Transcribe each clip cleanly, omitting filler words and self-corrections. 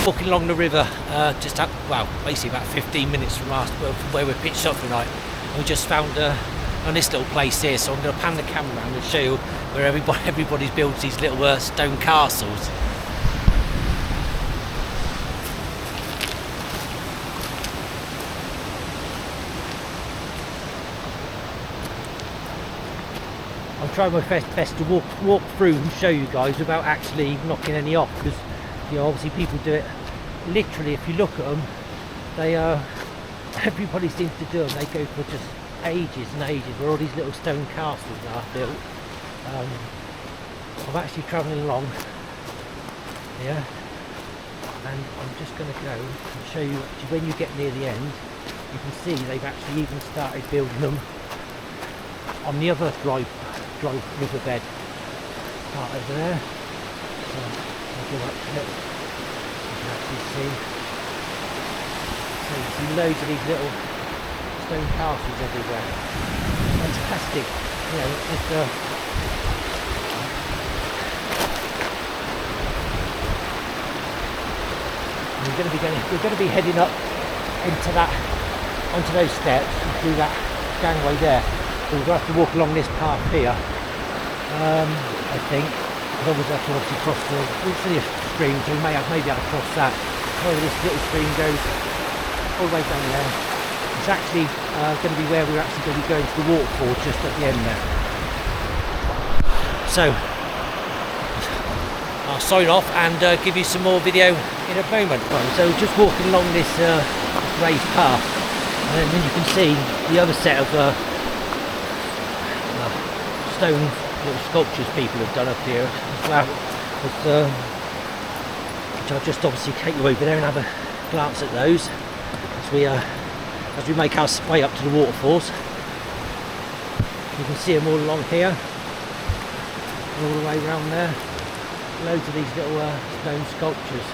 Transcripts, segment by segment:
walking along the river, just up, well, basically about 15 minutes from us, from where we're pitched up tonight. And we just found on this little place here, so I'm going to pan the camera around and show you where everybody's built these little stone castles. I'm trying my best to walk through and show you guys without actually knocking any off, because you know, obviously people do it literally. If you look at them, they everybody seems to do them. They go for just ages and ages, where all these little stone castles are built. I'm actually travelling along here, and I'm just going to go and show you. Actually, when you get near the end, you can see they've actually even started building them on the other dry riverbed part over there. So I'll go up to it. You can actually see. So you see loads of these little stone castles everywhere. Fantastic. You know, it's we're going to be heading up into that, onto those steps through that gangway there. So we'll have to walk along this path here, I think. We'll always have to obviously cross we'll see a stream, so we may have to cross that. However, this little stream goes all the way down there. It's actually going to be where we're actually going to be going to the waterfall just at the end there. So I'll sign off and give you some more video in a moment. Right, so just walking along this raised path, and then you can see the other set of stone little sculptures people have done up here as well, which I'll just obviously take you over there and have a glance at those as we make our way up to the waterfalls. You can see them all along here, all the way around there. Loads of these little stone sculptures.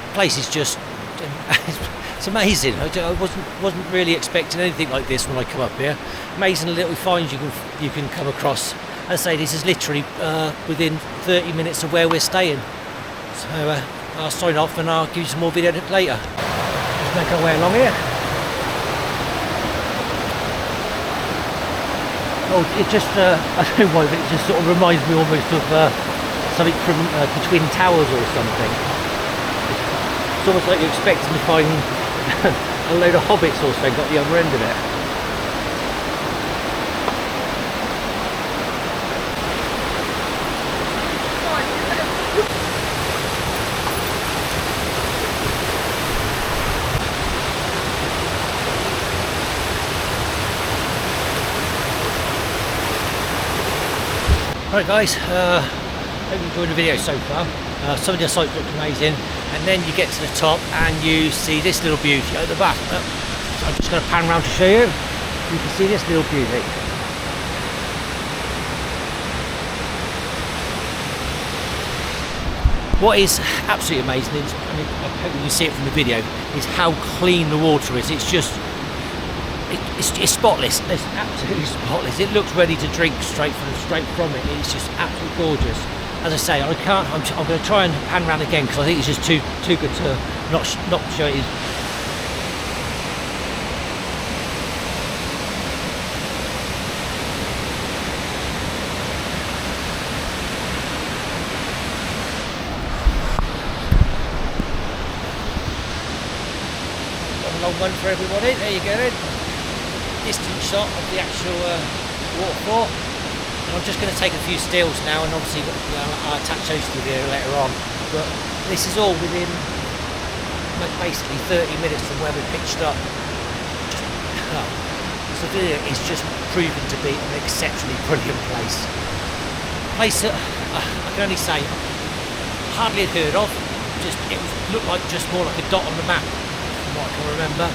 The place is just it's amazing. I wasn't really expecting anything like this when I come up here. Amazing little finds you can come across. As I say, this is literally within 30 minutes of where we're staying. So I'll sign off and I'll give you some more video later. Just make our way along here. Oh, it just I don't know why, but it just sort of reminds me almost of something from the Twin Towers or something. It's almost like you're expecting to find a load of hobbits or something at the other end of it. Alright guys, hope you enjoyed the video so far. Some of the sites look amazing, and then you get to the top and you see this little beauty at the back. So I'm just going to pan around to show you. You can see this little beauty. What is absolutely amazing is, I mean, I hope you can see it from the video, is how clean the water is. It's just it's spotless. It's absolutely spotless. It looks ready to drink straight from it. It's just absolutely gorgeous. As I say, I'm going to try and pan around again because I think it's just too good to not show it. Got a long one for everybody. There you go then. Distant shot of the actual waterfall. And I'm just going to take a few stills now, and obviously I'll attach those to the video later on. But this is all within basically 30 minutes from where we pitched up. So the video is just proven to be an exceptionally brilliant place. Place that I can only say hardly had heard of. It looked like just more like a dot on the map from what I can remember.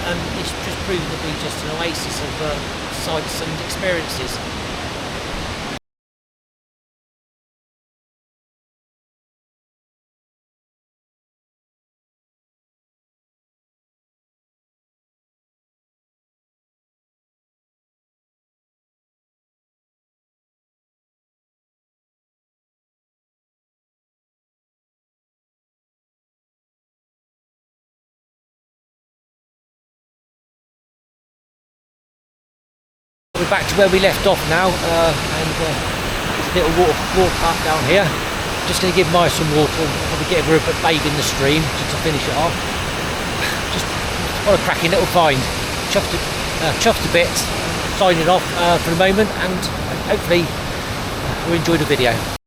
And it's just proven to be just an oasis of sights and experiences. We're back to where we left off now, and there's a little water park down here. Just going to give Maya some water and probably get her a babe in the stream just to finish it off. Just what a cracking little find. Chuffed to bits. Signing off for the moment, and hopefully you enjoyed the video.